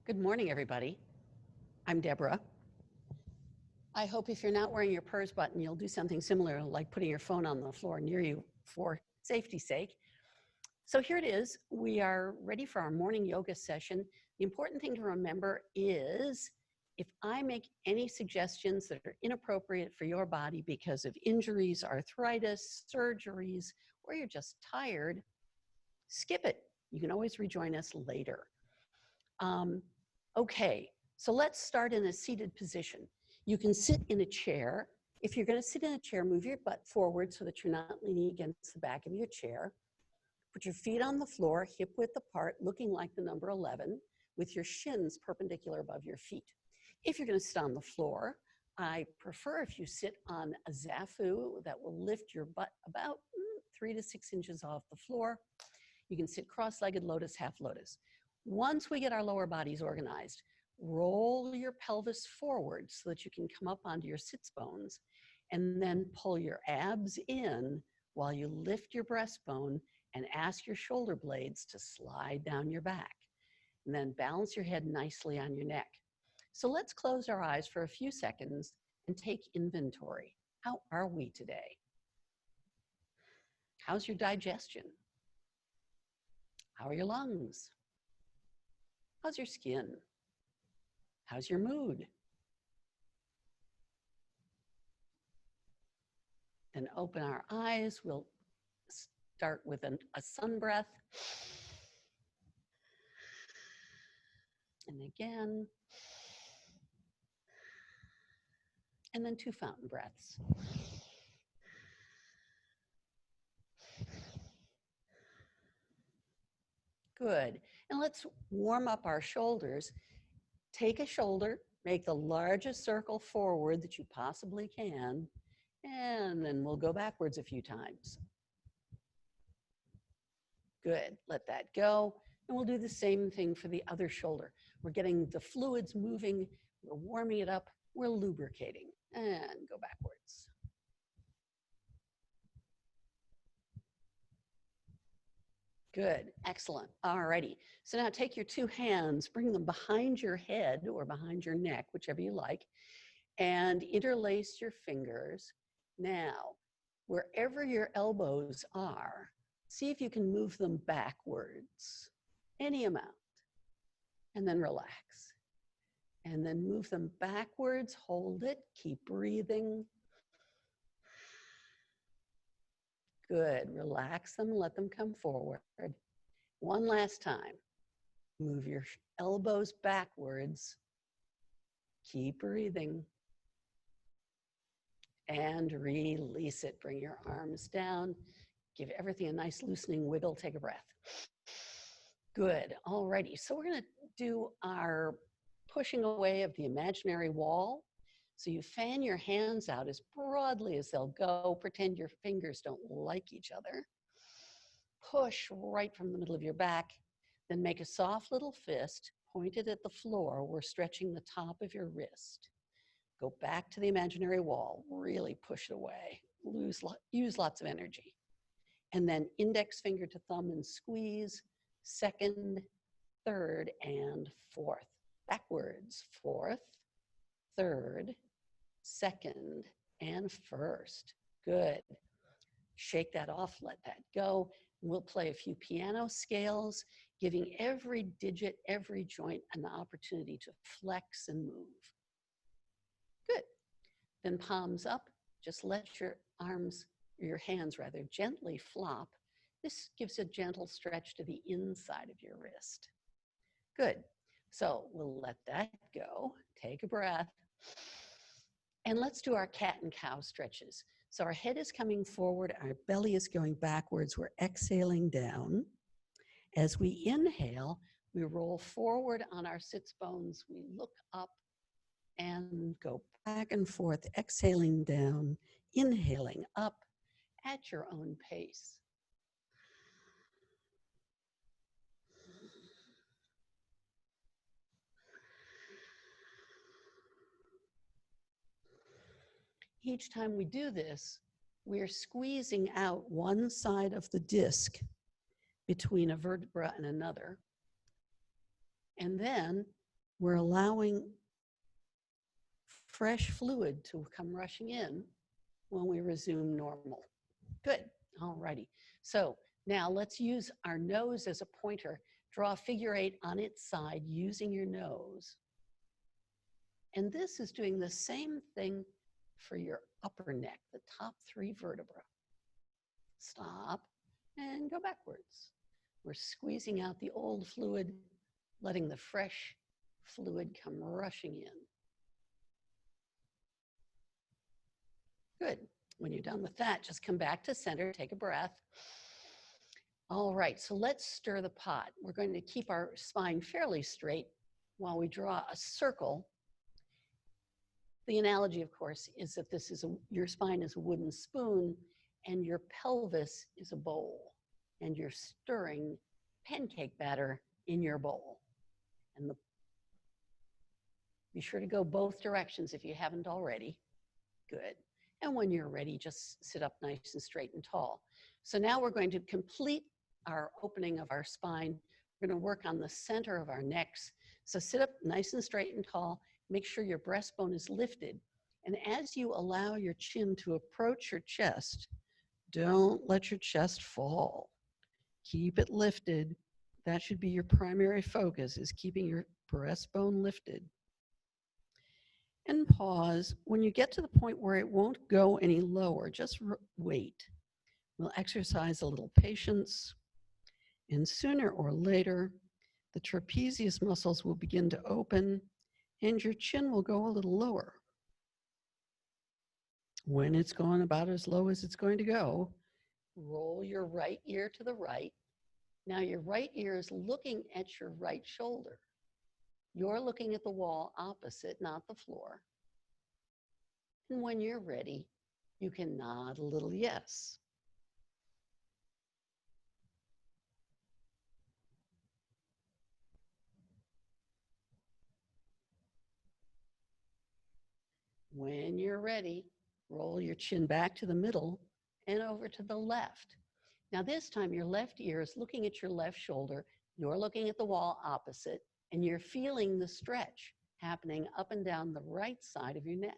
Good morning, everybody. I'm Deborah. I hope if you're not wearing your PERS button, you'll do something similar, like putting your phone on the floor near you for safety's sake. So here it is. We are ready for our morning yoga session. The important thing to remember is if I make any suggestions that are inappropriate for your body because of injuries, arthritis, surgeries, or you're just tired, skip it. You can always rejoin us later. Okay, so let's start in a seated position. You can sit in a chair. If you're going to sit in a chair, move your butt forward so that you're not leaning against the back of your chair. Put your feet on the floor, hip width apart, looking like the number 11, with your shins perpendicular above your feet. If you're going to sit on the floor, I prefer if you sit on a zafu that will lift your butt about 3 to 6 inches off the floor. You can sit cross-legged, lotus, half lotus. Once we get our lower bodies organized, roll your pelvis forward so that you can come up onto your sits bones, and then pull your abs in while you lift your breastbone and ask your shoulder blades to slide down your back. And then balance your head nicely on your neck. So let's close our eyes for a few seconds and take inventory. How are we today? How's your digestion? How are your lungs? How's your skin? How's your mood? Then open our eyes. We'll start with a sun breath. And again. And then 2 fountain breaths. Good. And let's warm up our shoulders. Take a shoulder, make the largest circle forward that you possibly can, and then we'll go backwards a few times. Good. Let that go. And we'll do the same thing for the other shoulder. We're getting the fluids moving, we're warming it up, we're lubricating, and go backwards. Good, excellent. All righty. So now take your 2 hands, bring them behind your head or behind your neck, whichever you like, and interlace your fingers. Now, wherever your elbows are, see if you can move them backwards, any amount, and then relax. And then move them backwards, hold it, keep breathing. Good, relax them, let them come forward. One last time. Move your elbows backwards. Keep breathing. And release it. Bring your arms down. Give everything a nice loosening wiggle. Take a breath. Good, alrighty. So we're gonna do our pushing away of the imaginary wall. So you fan your hands out as broadly as they'll go. Pretend your fingers don't like each other. Push right from the middle of your back. Then make a soft little fist pointed at the floor. We're stretching the top of your wrist. Go back to the imaginary wall. Really push it away. Use lots of energy. And then index finger to thumb and squeeze. Second, third, and fourth. Backwards. Fourth, third, second, and first. Good. Shake that off, let that go. We'll play a few piano scales, giving every digit, every joint an opportunity to flex and move. Good. Then palms up, just let your arms, or your hands rather, gently flop. This gives a gentle stretch to the inside of your wrist. Good. So we'll let that go. Take a breath. And let's do our cat and cow stretches. So our head is coming forward, our belly is going backwards, we're exhaling down. As we inhale, we roll forward on our sits bones, we look up and go back and forth, exhaling down, inhaling up at your own pace. Each time we do this, we're squeezing out one side of the disc between a vertebra and another. And then We're allowing fresh fluid to come rushing in when we resume normal. Good. All righty. So now let's use our nose as a pointer. Draw a figure 8 on its side using your nose. And this is doing the same thing for your upper neck, the top 3 vertebrae. Stop and go backwards. We're squeezing out the old fluid, letting the fresh fluid come rushing in. Good. When you're done with that, just come back to center, take a breath. All right, so let's stir the pot. We're going to keep our spine fairly straight while we draw a circle. The analogy, of course, is that your spine is a wooden spoon and your pelvis is a bowl, and you're stirring pancake batter in your bowl. And be sure to go both directions if you haven't already. Good. And when you're ready, just sit up nice and straight and tall. So now we're going to complete our opening of our spine. We're going to work on the center of our necks. So sit up nice and straight and tall. Make sure your breastbone is lifted. And as you allow your chin to approach your chest, don't let your chest fall. Keep it lifted. That should be your primary focus, is keeping your breastbone lifted. And pause. When you get to the point where it won't go any lower, just wait. We'll exercise a little patience, and sooner or later, the trapezius muscles will begin to open and your chin will go a little lower. When it's gone about as low as it's going to go, roll your right ear to the right. Now your right ear is looking at your right shoulder. You're looking at the wall opposite, not the floor. And when you're ready, you can nod a little yes. When you're ready, roll your chin back to the middle and over to the left. Now this time your left ear is looking at your left shoulder, you're looking at the wall opposite, and you're feeling the stretch happening up and down the right side of your neck.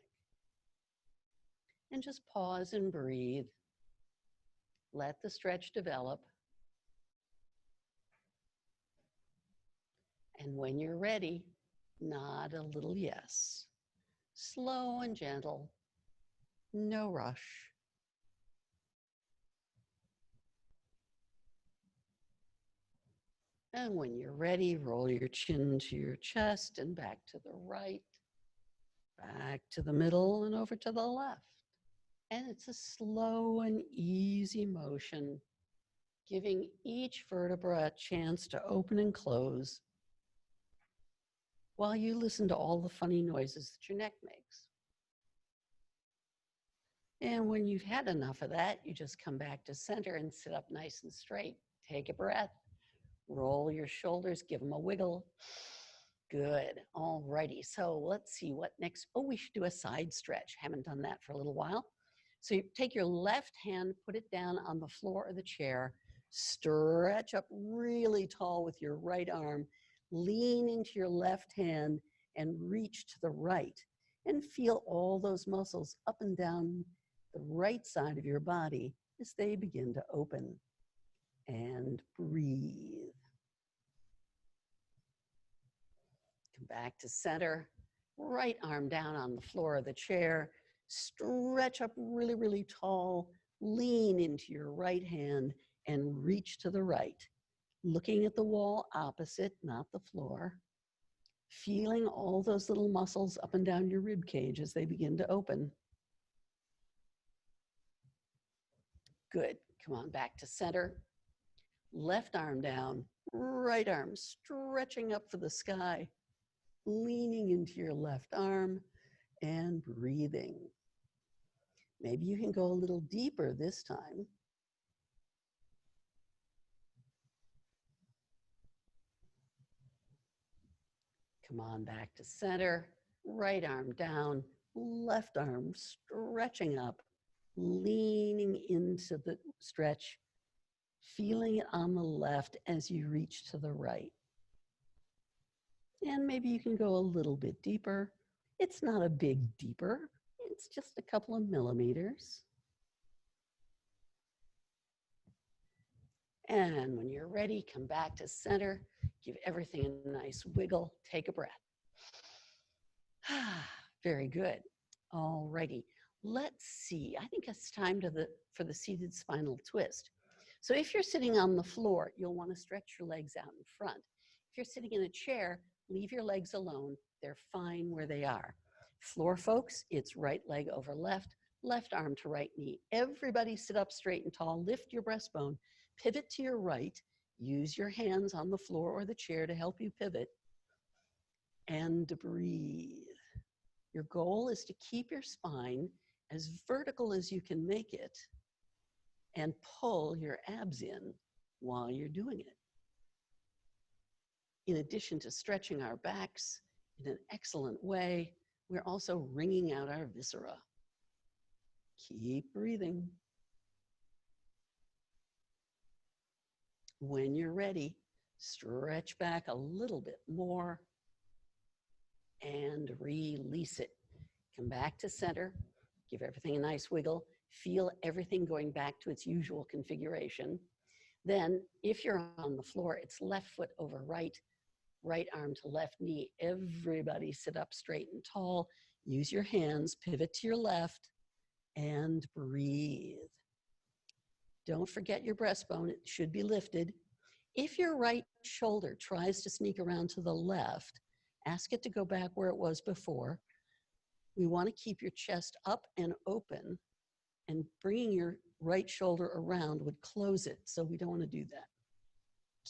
And just pause and breathe. Let the stretch develop. And when you're ready, nod a little yes. Slow and gentle, no rush. And when you're ready, roll your chin to your chest and back to the right, back to the middle and over to the left. And it's a slow and easy motion, giving each vertebra a chance to open and close while you listen to all the funny noises that your neck makes. And when you've had enough of that, you just come back to center and sit up nice and straight. Take a breath, roll your shoulders, give them a wiggle. Good. All righty. So let's see what next. Oh, we should do a side stretch. Haven't done that for a little while. So you take your left hand, put it down on the floor of the chair, stretch up really tall with your right arm, lean into your left hand and reach to the right, and feel all those muscles up and down the right side of your body as they begin to open. And breathe. Come back to center, right arm down on the floor of the chair, stretch up really, really tall, lean into your right hand and reach to the right, looking at the wall opposite, not the floor, feeling all those little muscles up and down your rib cage as they begin to open. Good. Come on back to center. Left arm down, right arm stretching up for the sky, leaning into your left arm and breathing. Maybe you can go a little deeper this time. Come on back to center, right arm down, left arm stretching up, leaning into the stretch, feeling it on the left as you reach to the right. And maybe you can go a little bit deeper. It's not a big deeper, it's just a couple of millimeters. And when you're ready, come back to center, give everything a nice wiggle, take a breath. Very good. All righty. Let's see. I think it's time for the seated spinal twist. So if you're sitting on the floor, you'll want to stretch your legs out in front. If you're sitting in a chair, leave your legs alone. They're fine where they are. Floor folks, it's right leg over left, left arm to right knee. Everybody sit up straight and tall, lift your breastbone, pivot to your right, use your hands on the floor or the chair to help you pivot, and breathe. Your goal is to keep your spine as vertical as you can make it and pull your abs in while you're doing it. In addition to stretching our backs in an excellent way, we're also wringing out our viscera. Keep breathing. When you're ready, stretch back a little bit more and release it. Come back to center, give everything a nice wiggle, feel everything going back to its usual configuration. Then, if you're on the floor, it's left foot over right, right arm to left knee. Everybody sit up straight and tall. Use your hands, pivot to your left, and breathe. Don't forget your breastbone, it should be lifted. If your right shoulder tries to sneak around to the left, ask it to go back where it was before. We want to keep your chest up and open, and bringing your right shoulder around would close it, so we don't want to do that.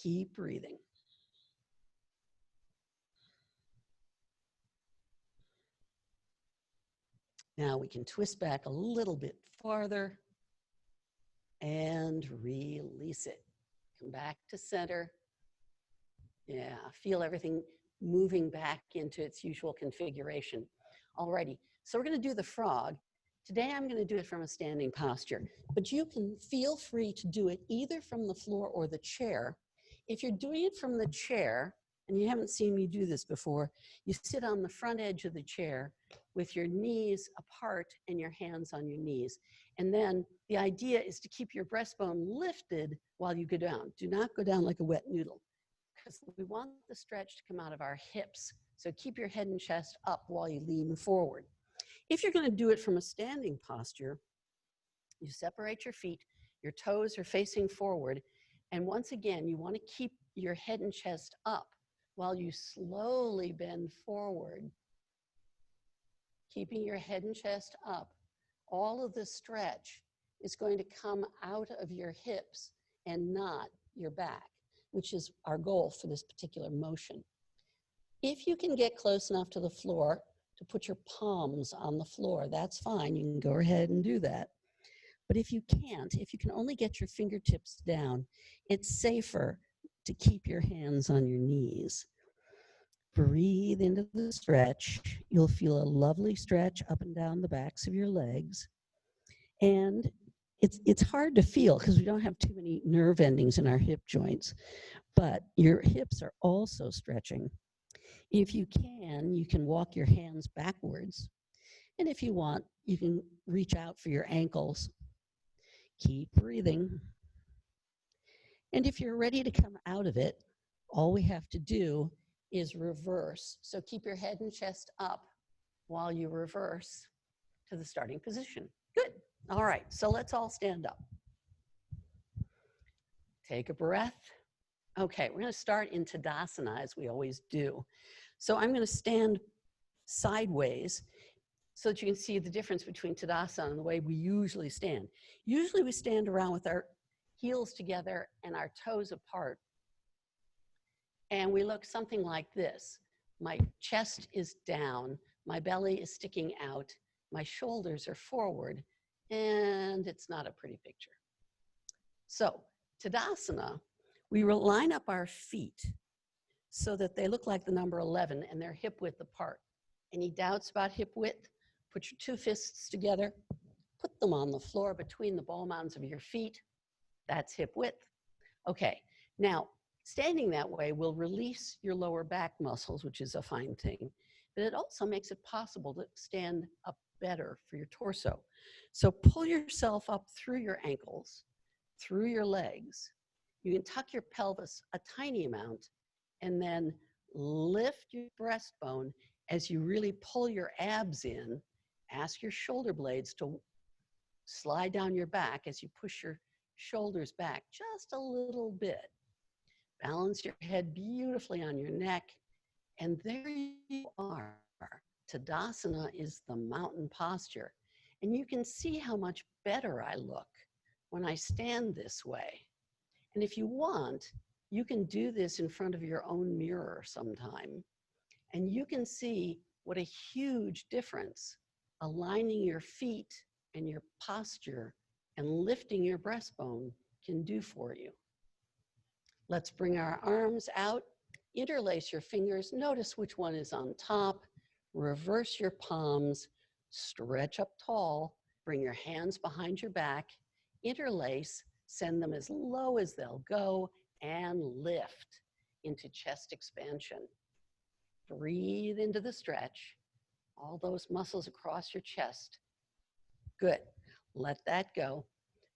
Keep breathing. Now we can twist back a little bit farther and release it. Come back to center. Yeah, feel everything moving back into its usual configuration. Alrighty, so we're going to do the frog. Today I'm going to do it from a standing posture, but you can feel free to do it either from the floor or the chair. If you're doing it from the chair, and you haven't seen me do this before, you sit on the front edge of the chair with your knees apart and your hands on your knees. And then the idea is to keep your breastbone lifted while you go down. Do not go down like a wet noodle, because we want the stretch to come out of our hips. So keep your head and chest up while you lean forward. If you're going to do it from a standing posture, you separate your feet, your toes are facing forward, and once again, you want to keep your head and chest up while you slowly bend forward. Keeping your head and chest up, all of the stretch is going to come out of your hips and not your back, which is our goal for this particular motion. If you can get close enough to the floor to put your palms on the floor, that's fine. You can go ahead and do that. But if you can't, if you can only get your fingertips down, it's safer to keep your hands on your knees. Breathe into the stretch. You'll feel a lovely stretch up and down the backs of your legs. And it's hard to feel because we don't have too many nerve endings in our hip joints, but your hips are also stretching. If you can walk your hands backwards. And if you want, you can reach out for your ankles. Keep breathing. And if you're ready to come out of it, all we have to do is reverse. So keep your head and chest up while you reverse to the starting position. Good. All right, so let's all stand up. Take a breath. Okay, we're going to start in Tadasana as we always do. So I'm going to stand sideways so that you can see the difference between Tadasana and the way we usually stand. Usually we stand around with our heels together and our toes apart. And we look something like this. My chest is down, my belly is sticking out, my shoulders are forward, and it's not a pretty picture. So Tadasana, we will line up our feet so that they look like the number 11 and they're hip width apart. Any doubts about hip width? Put your two fists together, put them on the floor between the ball mounds of your feet. That's hip width. Okay, now Standing that way will release your lower back muscles, which is a fine thing, but it also makes it possible to stand up better for your torso. So pull yourself up through your ankles, through your legs. You can tuck your pelvis a tiny amount and then lift your breastbone as you really pull your abs in. Ask your shoulder blades to slide down your back as you push your shoulders back just a little bit. Balance your head beautifully on your neck, and there you are. Tadasana is the mountain posture, and you can see how much better I look when I stand this way. And if you want, you can do this in front of your own mirror sometime, and you can see what a huge difference aligning your feet and your posture and lifting your breastbone can do for you. Let's bring our arms out, interlace your fingers, notice which one is on top, reverse your palms, stretch up tall, bring your hands behind your back, interlace, send them as low as they'll go, and lift into chest expansion. Breathe into the stretch, all those muscles across your chest. Good, let that go.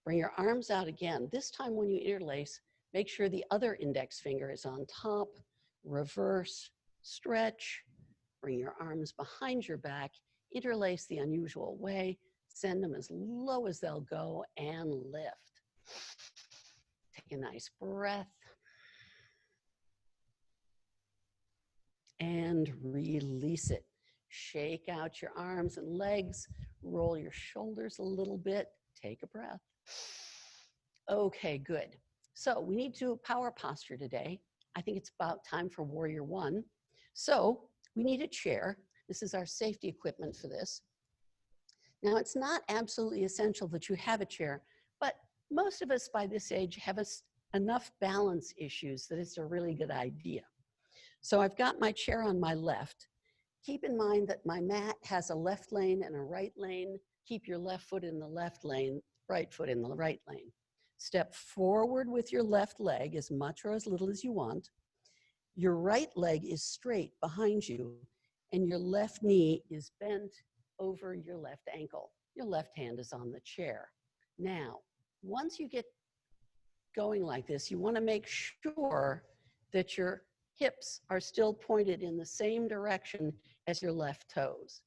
Bring your arms out again. This time when you interlace, make sure the other index finger is on top, reverse, stretch, bring your arms behind your back, interlace the unusual way, send them as low as they'll go, and lift. Take a nice breath. And release it. Shake out your arms and legs, roll your shoulders a little bit, take a breath. Okay, good. So we need to do a power posture today. I think it's about time for Warrior One. So we need a chair. This is our safety equipment for this. Now, it's not absolutely essential that you have a chair, but most of us by this age have enough balance issues that it's a really good idea. So I've got my chair on my left. Keep in mind that my mat has a left lane and a right lane. Keep your left foot in the left lane, right foot in the right lane. Step forward with your left leg as much or as little as you want. Your right leg is straight behind you, and your left knee is bent over your left ankle. Your left hand is on the chair. Now, once you get going like this, you want to make sure that your hips are still pointed in the same direction as your left toes.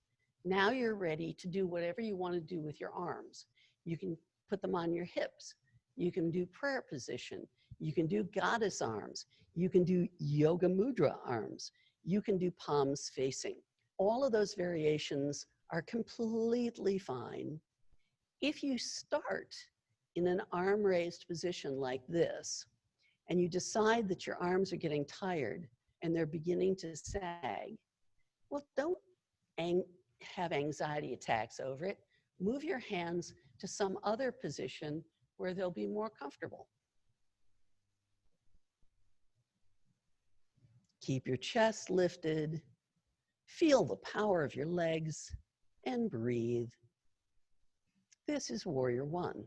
Now you're ready to do whatever you want to do with your arms. You can put them on your hips. You can do prayer position. You can do goddess arms. You can do yoga mudra arms. You can do palms facing. All of those variations are completely fine. If you start in an arm raised position like this, and you decide that your arms are getting tired and they're beginning to sag, well, don't have anxiety attacks over it. Move your hands to some other position where they'll be more comfortable. Keep your chest lifted, feel the power of your legs, and breathe. This is Warrior One.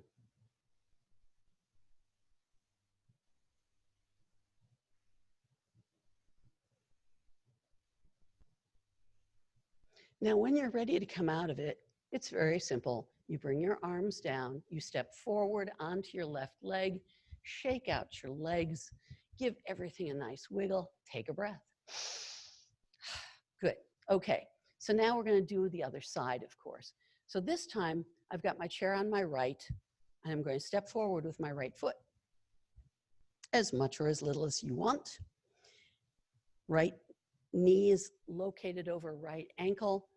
Now, when you're ready to come out of it, it's very simple. You bring your arms down, you step forward onto your left leg, shake out your legs, give everything a nice wiggle, take a breath. Good. Okay, so now we're going to do the other side, of course. So this time, I've got my chair on my right, and I'm going to step forward with my right foot, as much or as little as you want. Right knee is located over right ankle,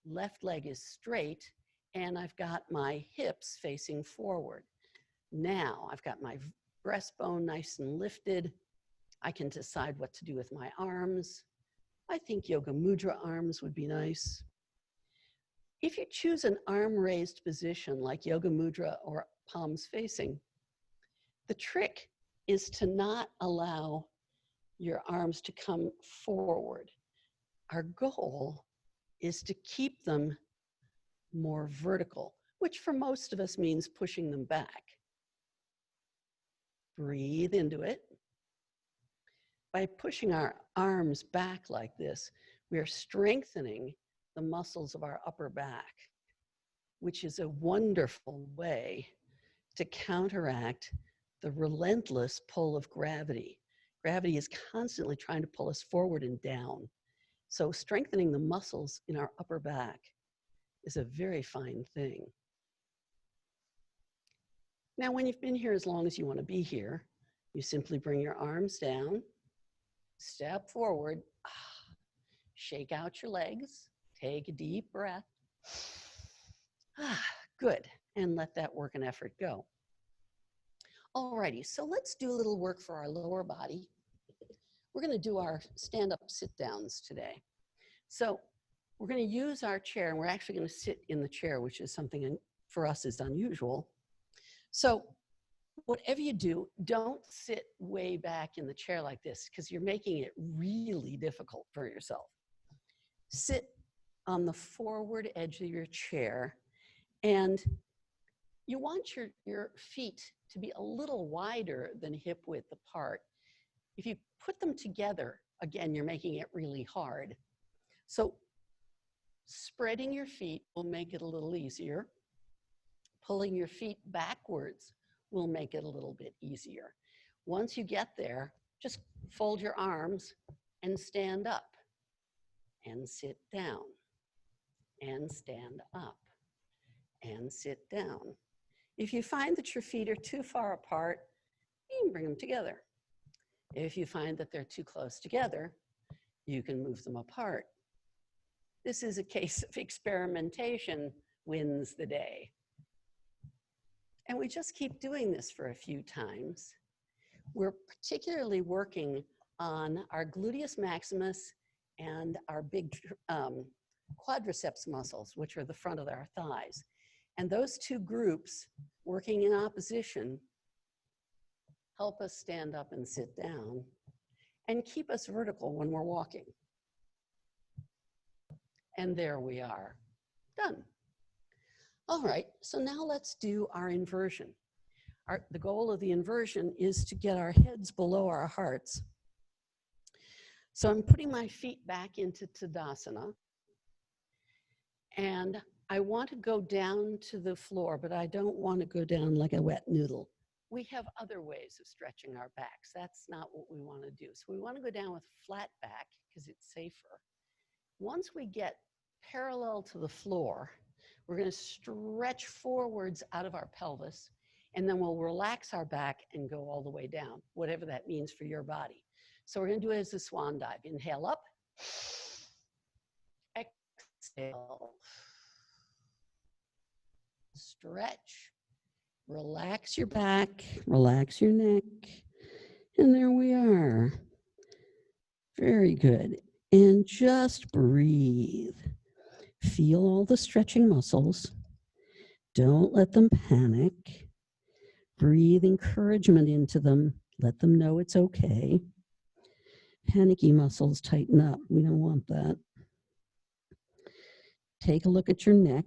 left leg is straight, and I've got my hips facing forward. Now I've got my breastbone nice and lifted. I can decide what to do with my arms. I think yoga mudra arms would be nice. If you choose an arm raised position like yoga mudra or palms facing, the trick is to not allow your arms to come forward. Our goal is to keep them more vertical, which for most of us means pushing them back. Breathe into it. By pushing our arms back like this, we are strengthening the muscles of our upper back, which is a wonderful way to counteract the relentless pull of gravity. Gravity is constantly trying to pull us forward and down. So strengthening the muscles in our upper back is a very fine thing. Now, when you've been here as long as you want to be here, you simply bring your arms down, step forward, shake out your legs, take a deep breath. Good, and let that work and effort go. Alrighty, so let's do a little work for our lower body. We're going to do our stand-up sit-downs today. So we're going to use our chair, and we're actually going to sit in the chair, which is something for us is unusual. So whatever you do, don't sit way back in the chair like this, because you're making it really difficult for yourself. Sit on the forward edge of your chair, and you want your feet to be a little wider than hip width apart. If you put them together, again, you're making it really hard. So spreading your feet will make it a little easier. Pulling your feet backwards will make it a little bit easier. Once you get there, just fold your arms and stand up and sit down and stand up and sit down. If you find that your feet are too far apart, you can bring them together. If you find that they're too close together, you can move them apart. This is a case of experimentation wins the day. And we just keep doing this for a few times. We're particularly working on our gluteus maximus and our big quadriceps muscles, which are the front of our thighs. And those two groups working in opposition help us stand up and sit down and keep us vertical when we're walking. And there we are, done. All right, so now let's do our inversion. The goal of the inversion is to get our heads below our hearts. So I'm putting my feet back into Tadasana, and I want to go down to the floor, but I don't want to go down like a wet noodle. We have other ways of stretching our backs. That's not what we want to do. So we want to go down with a flat back because it's safer. Once we get parallel to the floor, we're going to stretch forwards out of our pelvis, and then we'll relax our back and go all the way down, whatever that means for your body. So we're going to do it as a swan dive. Inhale up. Exhale. Stretch. Relax your back. Relax your neck. And there we are. Very good. And just breathe. Feel all the stretching muscles. Don't let them panic. Breathe encouragement into them. Let them know it's okay. Panicky muscles tighten up. We don't want that. Take a look at your neck.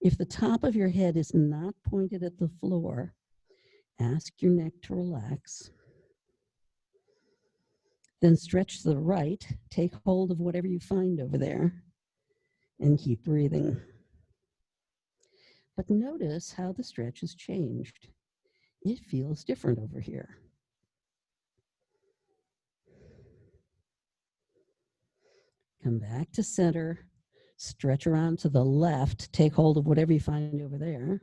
If the top of your head is not pointed at the floor, ask your neck to relax. Then stretch to the right. Take hold of whatever you find over there and keep breathing. But notice how the stretch has changed. It feels different over here. Come back to center. Stretch around to the left. Take hold of whatever you find over there.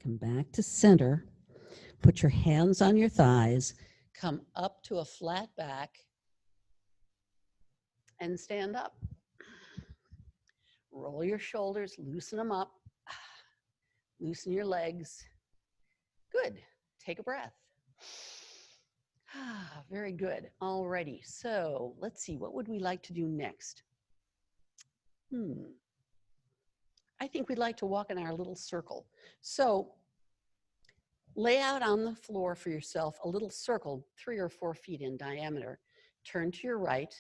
Come back to center. Put your hands on your thighs. Come up to a flat back and stand up. Roll your shoulders, loosen them up. Loosen your legs. Good. Take a breath. Very good. Alrighty. So let's see. What would we like to do next? I think we'd like to walk in our little circle. So lay out on the floor for yourself a little circle, 3 or 4 feet in diameter. Turn to your right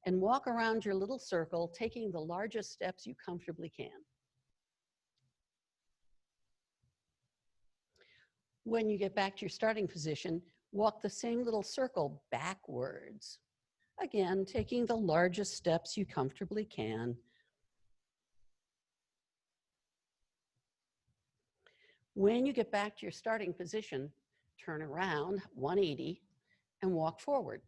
and walk around your little circle, taking the largest steps you comfortably can. When you get back to your starting position, walk the same little circle backwards. Again, taking the largest steps you comfortably can. When you get back to your starting position, turn around 180 and walk forward.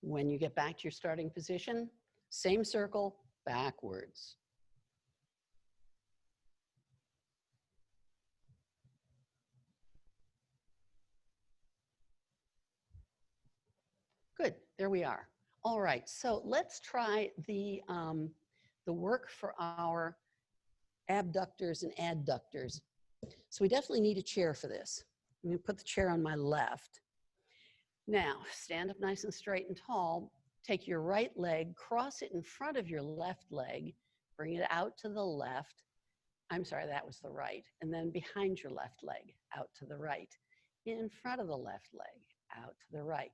When you get back to your starting position, same circle, backwards. Good, there we are. All right, so let's try the work for our abductors and adductors. So we definitely need a chair for this. I'm gonna put the chair on my left. Now, stand up nice and straight and tall. Take your right leg, cross it in front of your left leg, bring it out to the left. I'm sorry, that was the right. And then behind your left leg, out to the right. In front of the left leg, out to the right.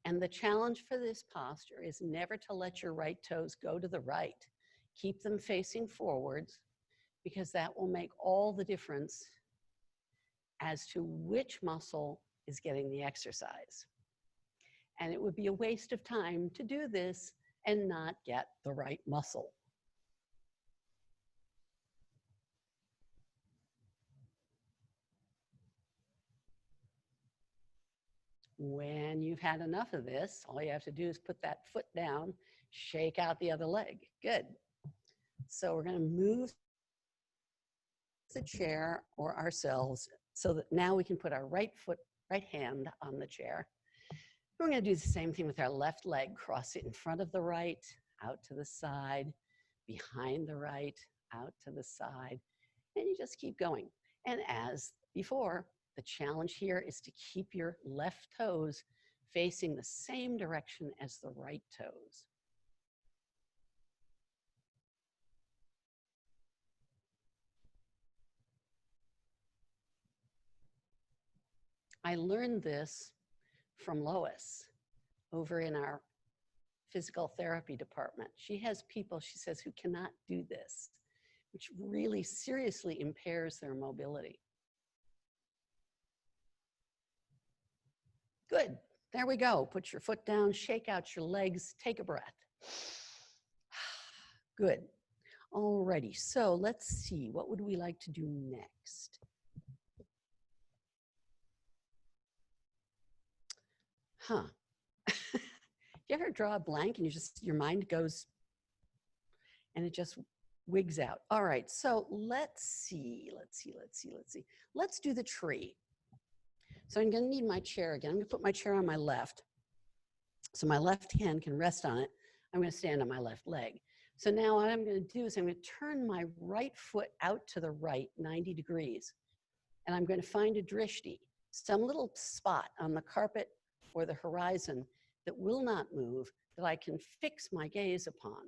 And the challenge for this posture is never to let your right toes go to the right. Keep them facing forwards, because that will make all the difference as to which muscle is getting the exercise. And it would be a waste of time to do this and not get the right muscle. When you've had enough of this, all you have to do is put that foot down, shake out the other leg. Good. So we're going to move the chair or ourselves so that now we can put our right hand on the chair. We're going to do the same thing with our left leg. Cross it in front of the right, out to the side, behind the right, out to the side, and you just keep going. And as before, the challenge here is to keep your left toes facing the same direction as the right toes. I learned this from Lois over in our physical therapy department. She has people, she says, who cannot do this, which really seriously impairs their mobility. Good, there we go. Put your foot down, shake out your legs, take a breath. Good. Alrighty, so let's see, what would we like to do next? You ever draw a blank and your mind goes and it just wigs out? All right, so let's see. Let's do the tree. So I'm gonna need my chair again. I'm gonna put my chair on my left. So my left hand can rest on it. I'm gonna stand on my left leg. So now what I'm gonna do is I'm gonna turn my right foot out to the right 90 degrees. And I'm gonna find a drishti, some little spot on the carpet or the horizon that will not move, that I can fix my gaze upon.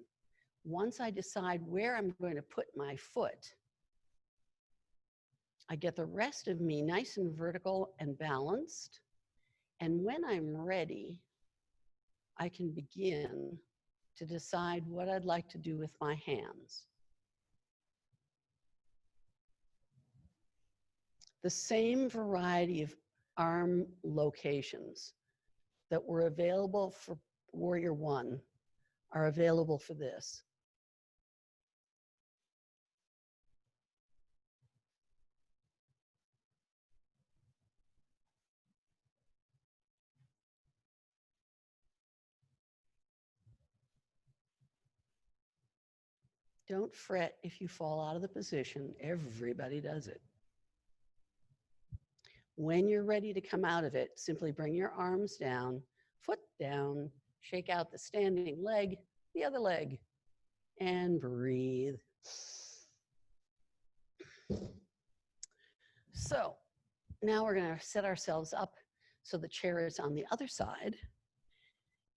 Once I decide where I'm going to put my foot, I get the rest of me nice and vertical and balanced. And when I'm ready, I can begin to decide what I'd like to do with my hands. The same variety of arm locations that were available for Warrior One are available for this. Don't fret if you fall out of the position. Everybody does it. When you're ready to come out of it, simply bring your arms down, foot down, shake out the standing leg, the other leg, and breathe. So now we're going to set ourselves up so the chair is on the other side.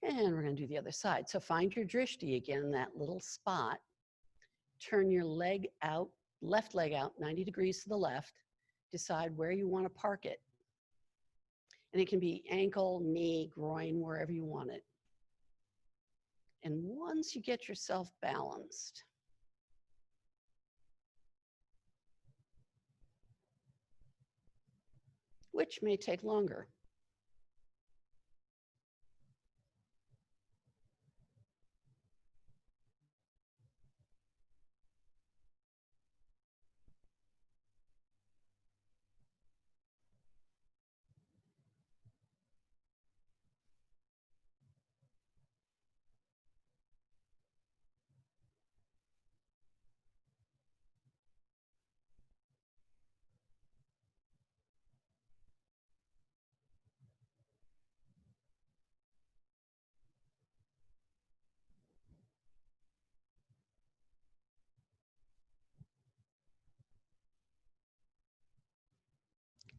And we're going to do the other side. So find your drishti again, that little spot. Turn your leg out, left leg out 90 degrees to the left. Decide where you want to park it. And it can be ankle, knee, groin, wherever you want it. And once you get yourself balanced, which may take longer,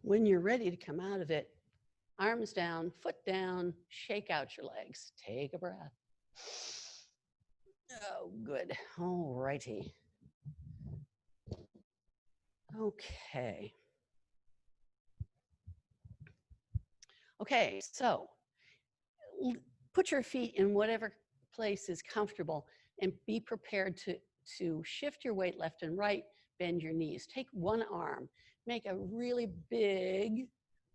when you're ready to come out of it, arms down, foot down, shake out your legs. Take a breath. Oh, good. All righty. Okay. Okay, so put your feet in whatever place is comfortable and be prepared to shift your weight left and right, bend your knees. Take one arm, make a really big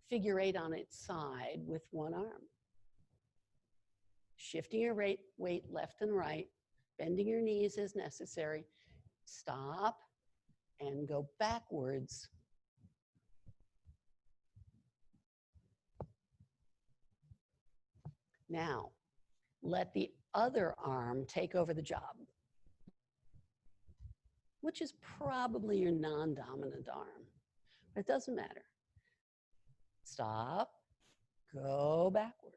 figure eight on its side with one arm. Shifting your weight left and right, bending your knees as necessary. Stop and go backwards. Now, let the other arm take over the job, which is probably your non-dominant arm, but it doesn't matter. Stop, go backwards.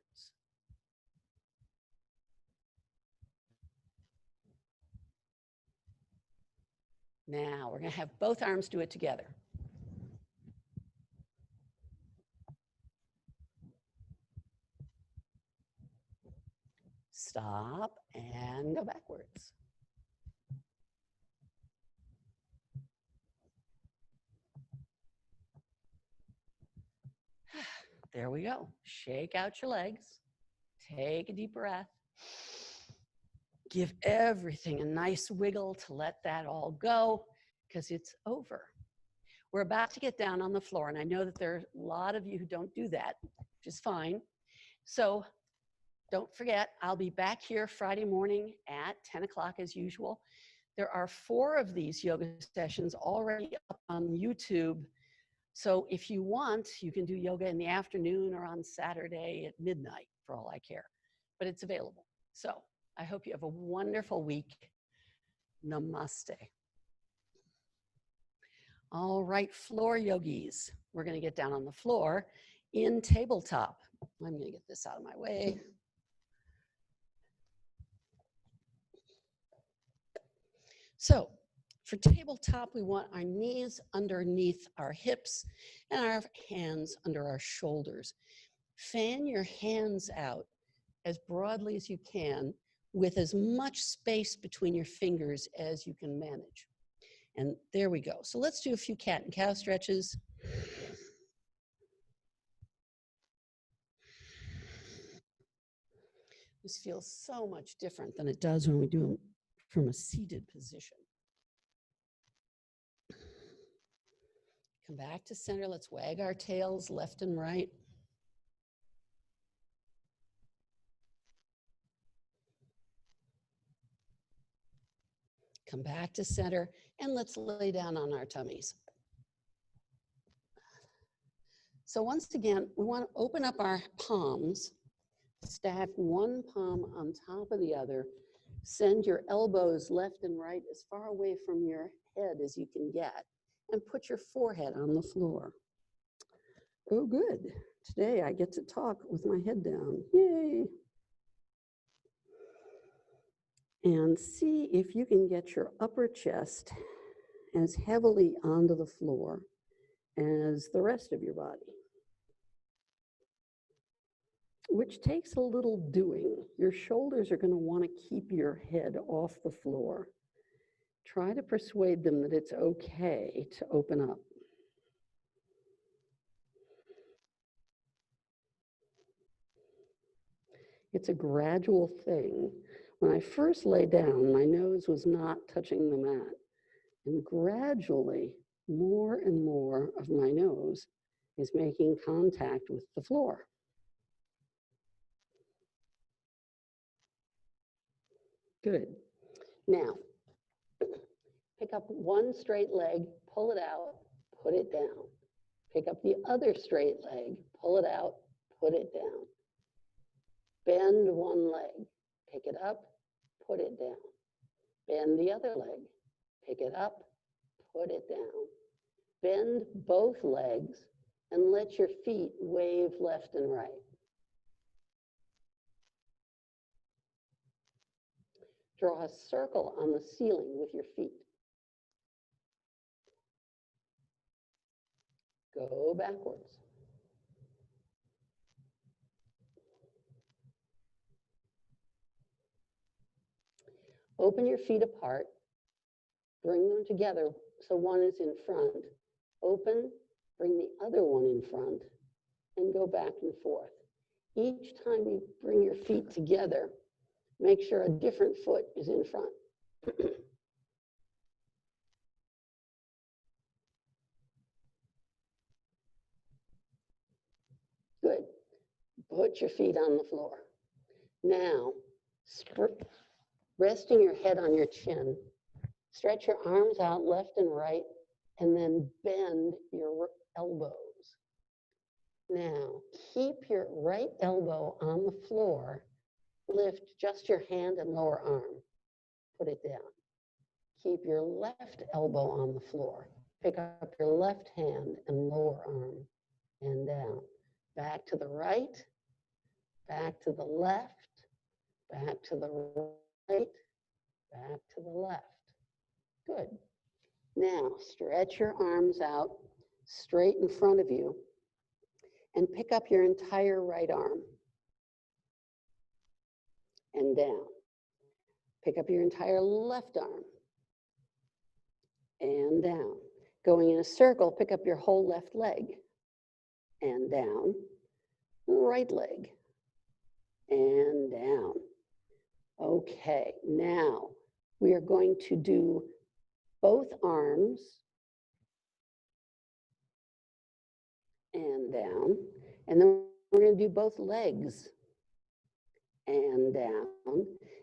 Now, we're going to have both arms do it together. Stop and go backwards. There we go. Shake out your legs. Take a deep breath. Give everything a nice wiggle to let that all go, because it's over. We're about to get down on the floor, and I know that there are a lot of you who don't do that, which is fine. So don't forget, I'll be back here Friday morning at 10 o'clock as usual. There are 4 of these yoga sessions already up on YouTube. So if you want, you can do yoga in the afternoon or on Saturday at midnight, for all I care. But it's available. So I hope you have a wonderful week. Namaste. All right, floor yogis. We're going to get down on the floor in tabletop. I'm going to get this out of my way. So for tabletop, we want our knees underneath our hips and our hands under our shoulders. Fan your hands out as broadly as you can with as much space between your fingers as you can manage. And there we go. So let's do a few cat and cow stretches. This feels so much different than it does when we do them from a seated position. Come back to center. Let's wag our tails left and right. Come back to center, and let's lay down on our tummies. So once again, we want to open up our palms, stack one palm on top of the other, send your elbows left and right as far away from your head as you can get, and put your forehead on the floor. Oh, good. Today I get to talk with my head down. Yay. And see if you can get your upper chest as heavily onto the floor as the rest of your body, which takes a little doing. Your shoulders are going to want to keep your head off the floor. Try to persuade them that it's okay to open up. It's a gradual thing. When I first lay down, my nose was not touching the mat. And gradually, more and more of my nose is making contact with the floor. Good. Now, pick up one straight leg, pull it out, put it down. Pick up the other straight leg, pull it out, put it down. Bend one leg, pick it up, put it down. Bend the other leg, pick it up, put it down. Bend both legs and let your feet wave left and right. Draw a circle on the ceiling with your feet. Go backwards. Open your feet apart. Bring them together so one is in front. Open, bring the other one in front, and go back and forth. Each time you bring your feet together, make sure a different foot is in front. Good. Put your feet on the floor. Now, resting your head on your chin, stretch your arms out left and right, and then bend your elbows. Now, keep your right elbow on the floor. Lift just your hand and lower arm. Put it down. Keep your left elbow on the floor. Pick up your left hand and lower arm and down. Back to the right, back to the left, back to the right, back to the left. Good. Now, stretch your arms out straight in front of you and pick up your entire right arm and down. Pick up your entire left arm and down. Going in a circle, pick up your whole left leg and down. Right leg and down. Okay, now we are going to do both arms and down, and then we're going to do both legs and down.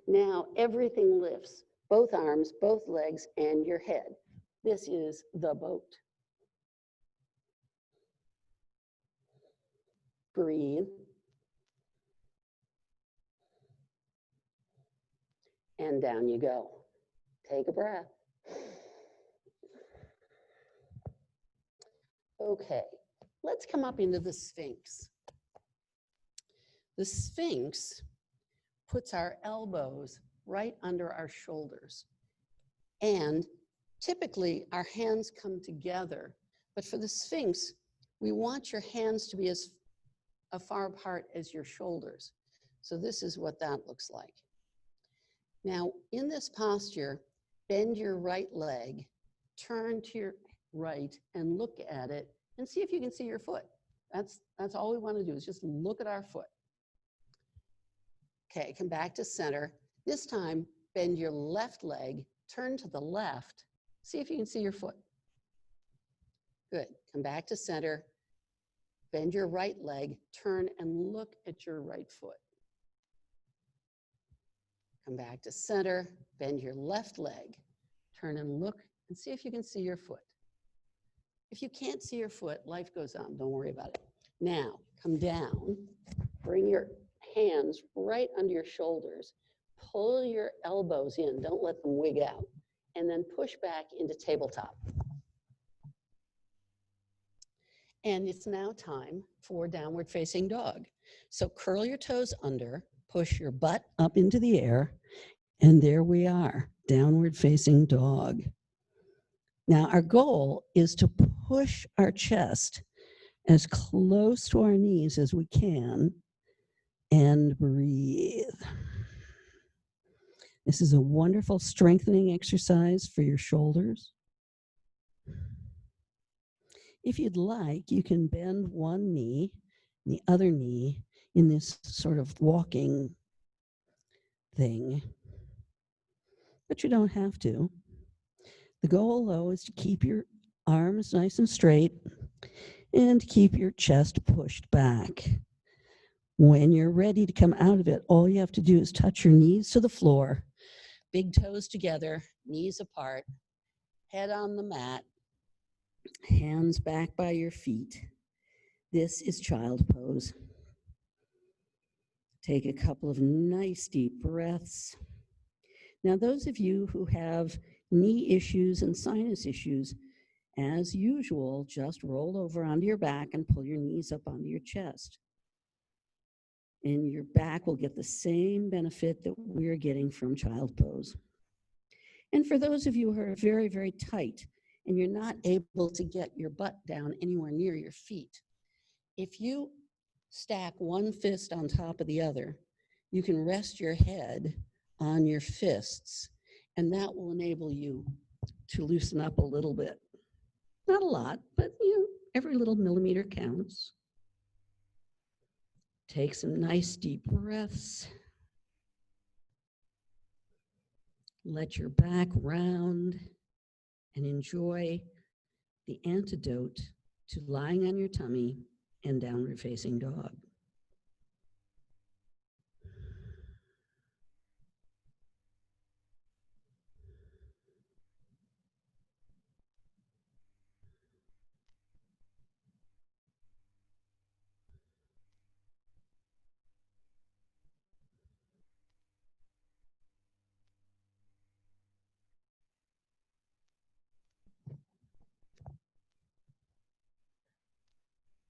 Now everything lifts, both arms, both legs, and your head. This is the boat. Breathe. And down you go. Take a breath. Okay, let's come up into the Sphinx. The Sphinx puts our elbows right under our shoulders. And typically our hands come together, but for the Sphinx, we want your hands to be as far apart as your shoulders. So this is what that looks like. Now, in this posture, bend your right leg, turn to your right and look at it and see if you can see your foot. That's all we want to do is just look at our foot. Okay, come back to center. This time, bend your left leg, turn to the left, see if you can see your foot. Good, come back to center, bend your right leg, turn and look at your right foot. Come back to center, bend your left leg, turn and look and see if you can see your foot. If you can't see your foot, life goes on, don't worry about it. Now, come down, bring your hands right under your shoulders, pull your elbows in, don't let them wig out, and then push back into tabletop. And it's now time for downward facing dog. So curl your toes under, push your butt up into the air, and there we are, downward facing dog. Now our goal is to push our chest as close to our knees as we can and breathe. This is a wonderful strengthening exercise for your shoulders. If you'd like, you can bend one knee, the other knee, in this sort of walking thing, but you don't have to. The goal, though, is to keep your arms nice and straight and keep your chest pushed back. When you're ready to come out of it, all you have to do is touch your knees to the floor, big toes together, knees apart, head on the mat, hands back by your feet. This is child pose. Take a couple of nice deep breaths. Now, those of you who have knee issues and sinus issues, as usual, just roll over onto your back and pull your knees up onto your chest. And your back will get the same benefit that we're getting from child pose. And for those of you who are very, very tight and you're not able to get your butt down anywhere near your feet, if you stack one fist on top of the other, you can rest your head on your fists, and that will enable you to loosen up a little bit. Not a lot, but every little millimeter counts. Take some nice deep breaths. Let your back round and enjoy the antidote to lying on your tummy and downward facing dog.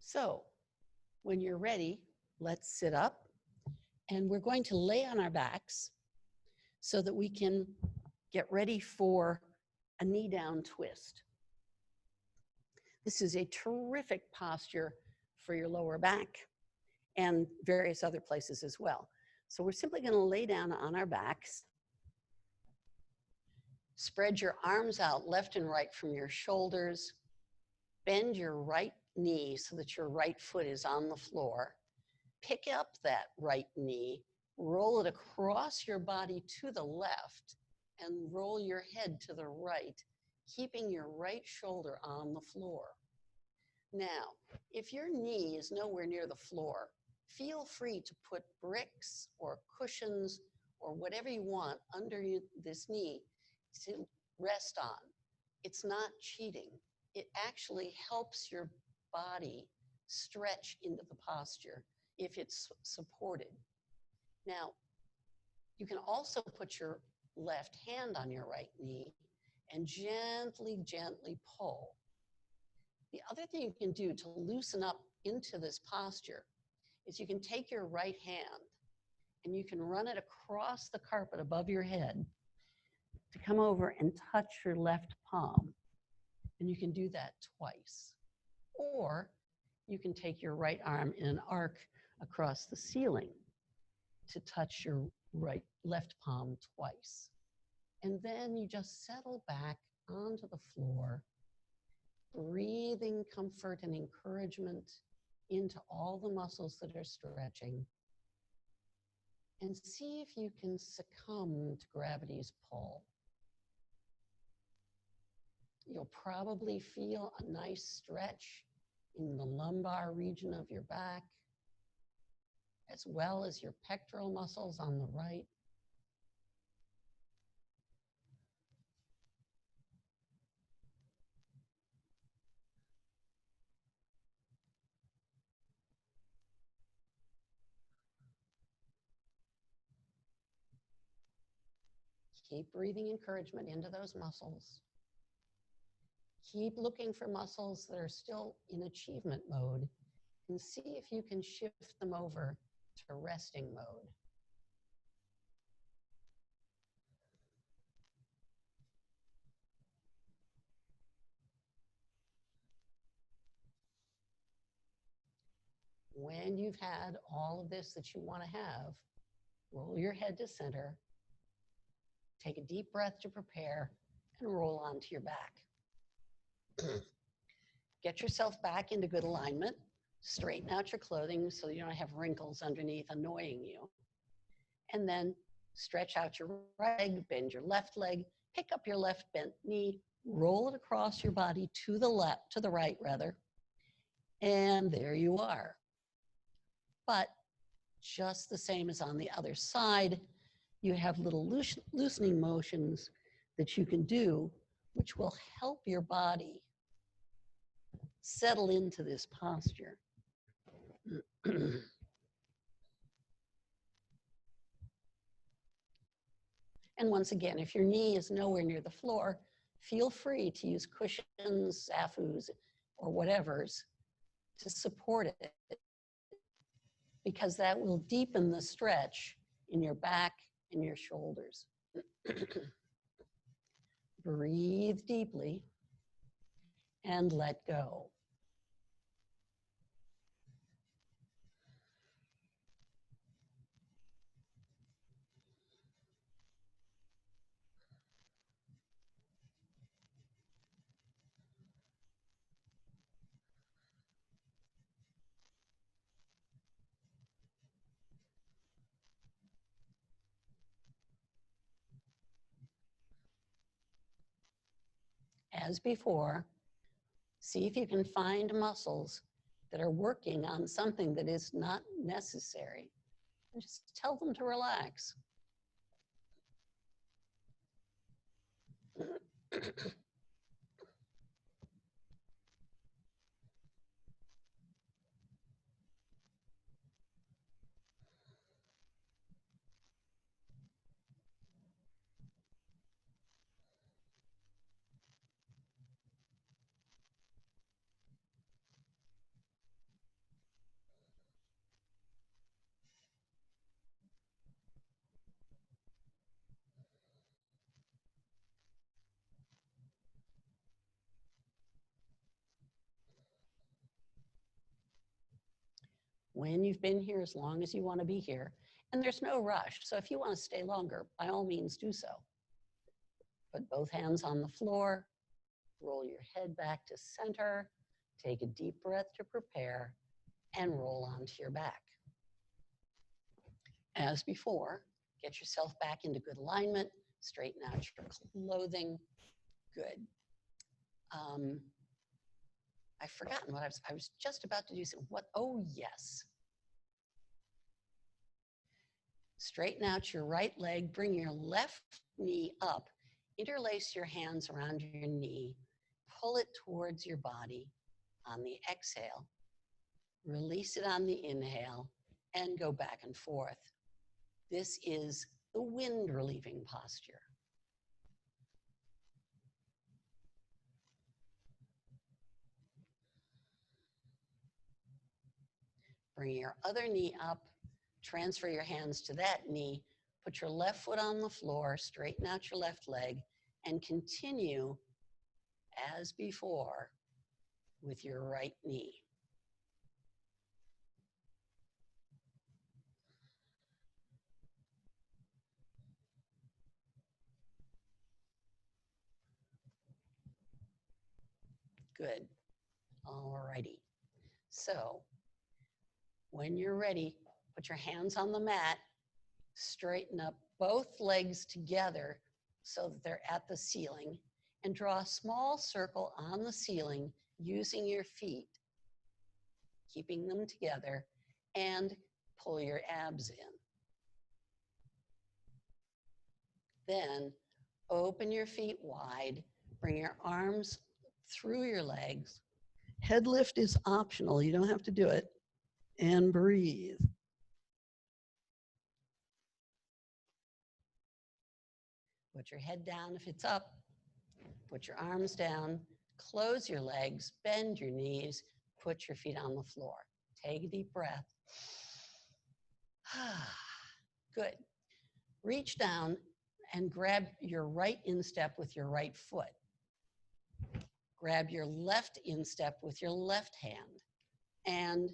So when you're ready, let's sit up, and we're going to lay on our backs so that we can get ready for a knee down twist. This is a terrific posture for your lower back and various other places as well. So we're simply going to lay down on our backs. Spread your arms out left and right from your shoulders. Bend your right knee so that your right foot is on the floor. Pick up that right knee, roll it across your body to the left, and roll your head to the right, keeping your right shoulder on the floor. Now, if your knee is nowhere near the floor, feel free to put bricks or cushions or whatever you want under this knee to rest on. It's not cheating. It actually helps your body stretch into the posture if it's supported. Now, you can also put your left hand on your right knee and gently, gently pull. The other thing you can do to loosen up into this posture is you can take your right hand and you can run it across the carpet above your head to come over and touch your left palm. And you can do that twice. Or you can take your right arm in an arc across the ceiling to touch your left palm twice. And then you just settle back onto the floor, breathing comfort and encouragement into all the muscles that are stretching. And see if you can succumb to gravity's pull. You'll probably feel a nice stretch in the lumbar region of your back, as well as your pectoral muscles on the right. Keep breathing encouragement into those muscles. Keep looking for muscles that are still in achievement mode and see if you can shift them over to resting mode. When you've had all of this that you want to have, roll your head to center, take a deep breath to prepare, and roll onto your back. Get yourself back into good alignment. Straighten out your clothing so you don't have wrinkles underneath annoying you. And then stretch out your right leg, bend your left leg, pick up your left bent knee, roll it across your body to the right rather. And there you are. But just the same as on the other side, you have little loosening motions that you can do, which will help your body settle into this posture. And once again, if your knee is nowhere near the floor, feel free to use cushions, zafus, or whatever's to support it, because that will deepen the stretch in your back and your shoulders. Breathe deeply and let go. As before, see if you can find muscles that are working on something that is not necessary. And just tell them to relax. When you've been here as long as you want to be here, and there's no rush, so if you want to stay longer, by all means do so. Put both hands on the floor, roll your head back to center, take a deep breath to prepare, and roll onto your back. As before, get yourself back into good alignment, straighten out your clothing. Good. I've forgotten what I was just about to do. What? Oh, yes. Straighten out your right leg, bring your left knee up, interlace your hands around your knee, pull it towards your body on the exhale, release it on the inhale, and go back and forth. This is the wind relieving posture. Bring your other knee up, transfer your hands to that knee, put your left foot on the floor, straighten out your left leg, and continue as before with your right knee. Good. All righty. So when you're ready, put your hands on the mat, straighten up both legs together so that they're at the ceiling, and draw a small circle on the ceiling using your feet, keeping them together, and pull your abs in. Then open your feet wide, bring your arms through your legs. Head lift is optional, you don't have to do it. And breathe. Put your head down if it's up. Put your arms down. Close your legs. Bend your knees. Put your feet on the floor. Take a deep breath. Good. Reach down and grab your right instep with your right foot. Grab your left instep with your left hand. And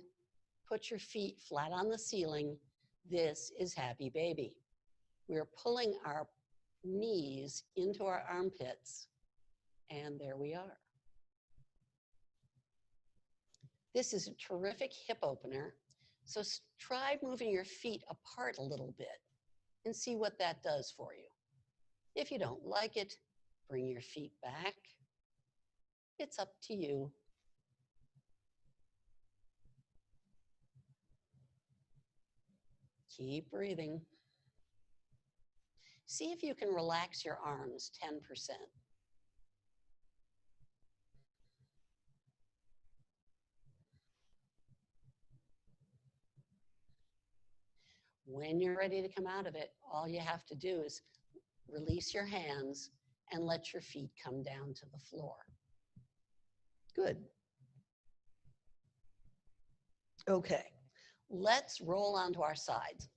put your feet flat on the ceiling. This is happy baby. We're pulling our knees into our armpits, and there we are. This is a terrific hip opener. So try moving your feet apart a little bit and see what that does for you. If you don't like it, bring your feet back. It's up to you. Keep breathing. See if you can relax your arms 10%. When you're ready to come out of it, all you have to do is release your hands and let your feet come down to the floor. Good. Okay, let's roll onto our sides.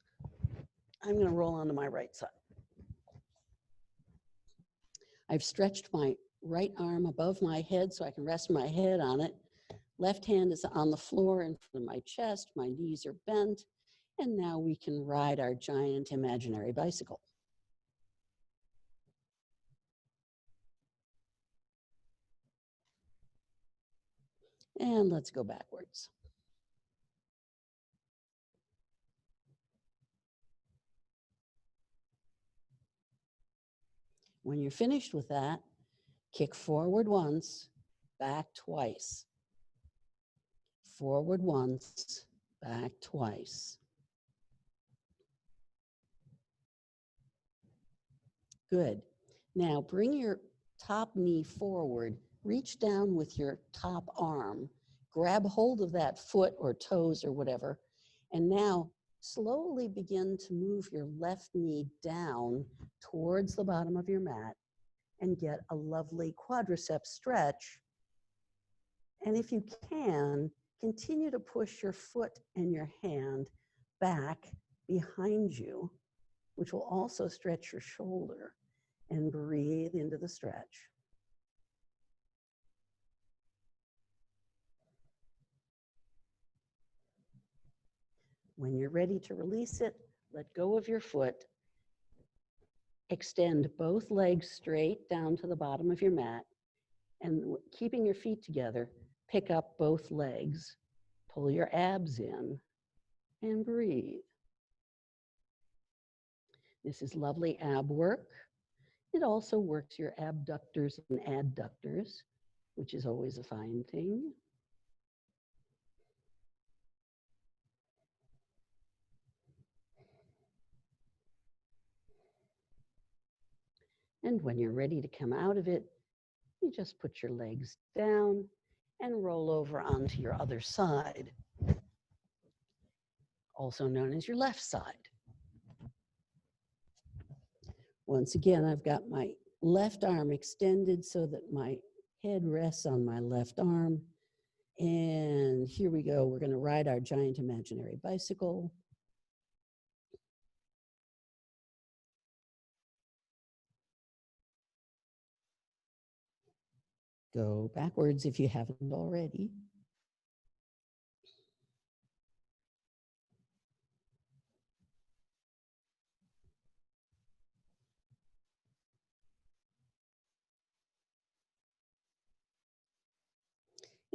I'm going to roll onto my right side. I've stretched my right arm above my head so I can rest my head on it. Left hand is on the floor in front of my chest. My knees are bent. And now we can ride our giant imaginary bicycle. And let's go backwards. When you're finished with that, kick forward once, back twice. Forward once, back twice. Good. Now bring your top knee forward, reach down with your top arm, grab hold of that foot or toes or whatever, and now slowly begin to move your left knee down towards the bottom of your mat and get a lovely quadricep stretch. And if you can, continue to push your foot and your hand back behind you, which will also stretch your shoulder, and breathe into the stretch. When you're ready to release it, let go of your foot. Extend both legs straight down to the bottom of your mat, and keeping your feet together, pick up both legs, pull your abs in, and breathe. This is lovely ab work. It also works your abductors and adductors, which is always a fine thing. And when you're ready to come out of it, you just put your legs down and roll over onto your other side, also known as your left side. Once again, I've got my left arm extended so that my head rests on my left arm. And here we go. We're going to ride our giant imaginary bicycle. Go backwards if you haven't already.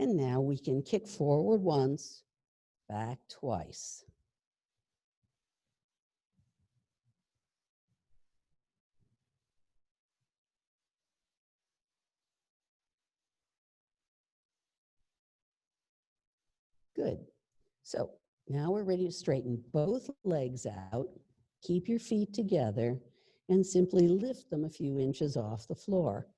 And now we can kick forward once, back twice. Good. So now we're ready to straighten both legs out, keep your feet together, and simply lift them a few inches off the floor.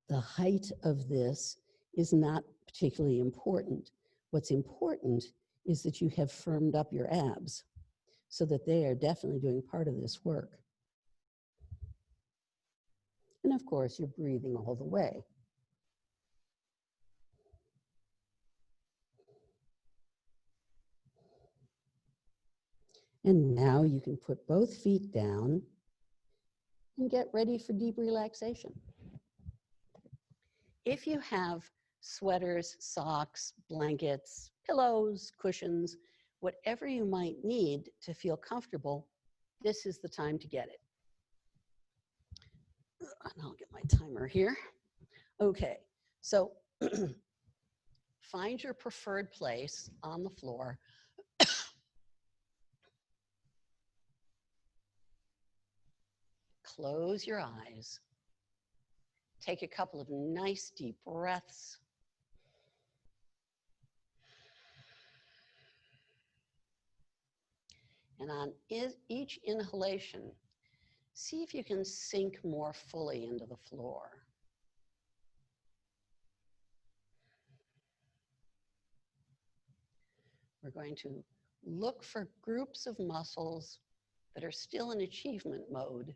The height of this is not particularly important. What's important is that you have firmed up your abs so that they are definitely doing part of this work. And of course, you're breathing all the way. And now you can put both feet down and get ready for deep relaxation. If you have sweaters, socks, blankets, pillows, cushions, whatever you might need to feel comfortable, this is the time to get it. And I'll get my timer here. Okay, so find your preferred place on the floor. Close your eyes. Take a couple of nice deep breaths. And on each inhalation, see if you can sink more fully into the floor. We're going to look for groups of muscles that are still in achievement mode.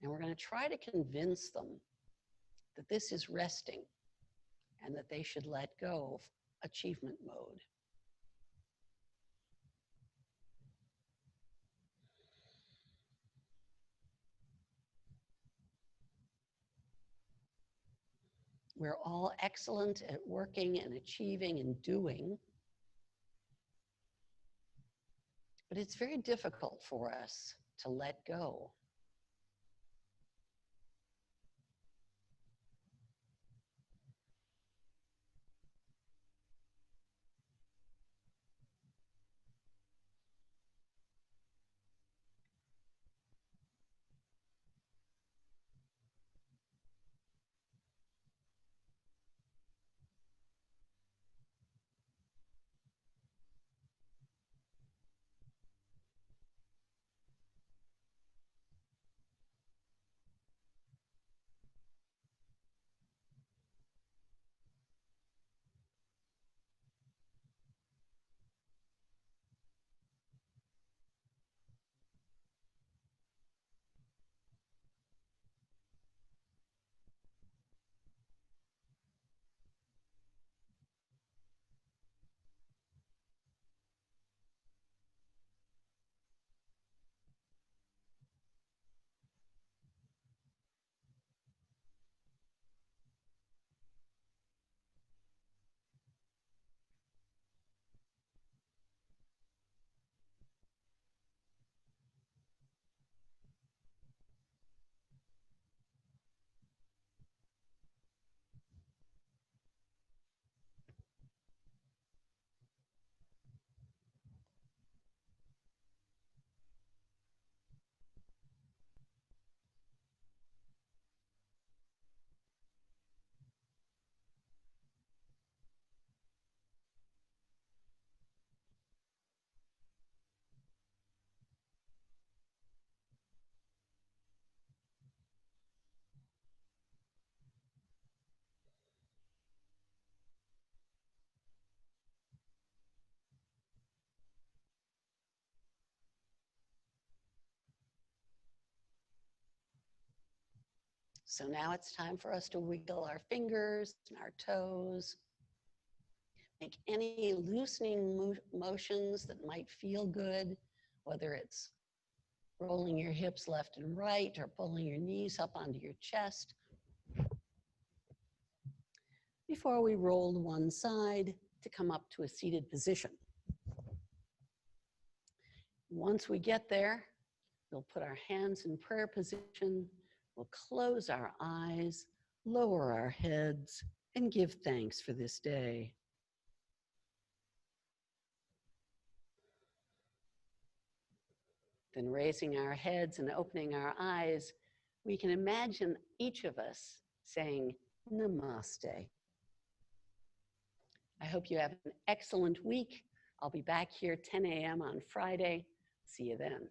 And we're going to try to convince them that this is resting and that they should let go of achievement mode. We're all excellent at working and achieving and doing, but it's very difficult for us to let go. So now it's time for us to wiggle our fingers and our toes. Make any loosening motions that might feel good, whether it's rolling your hips left and right or pulling your knees up onto your chest. Before we roll to one side to come up to a seated position. Once we get there, we'll put our hands in prayer position. We'll close our eyes, lower our heads, and give thanks for this day. Then raising our heads and opening our eyes, we can imagine each of us saying, Namaste. I hope you have an excellent week. I'll be back here 10 a.m. on Friday. See you then.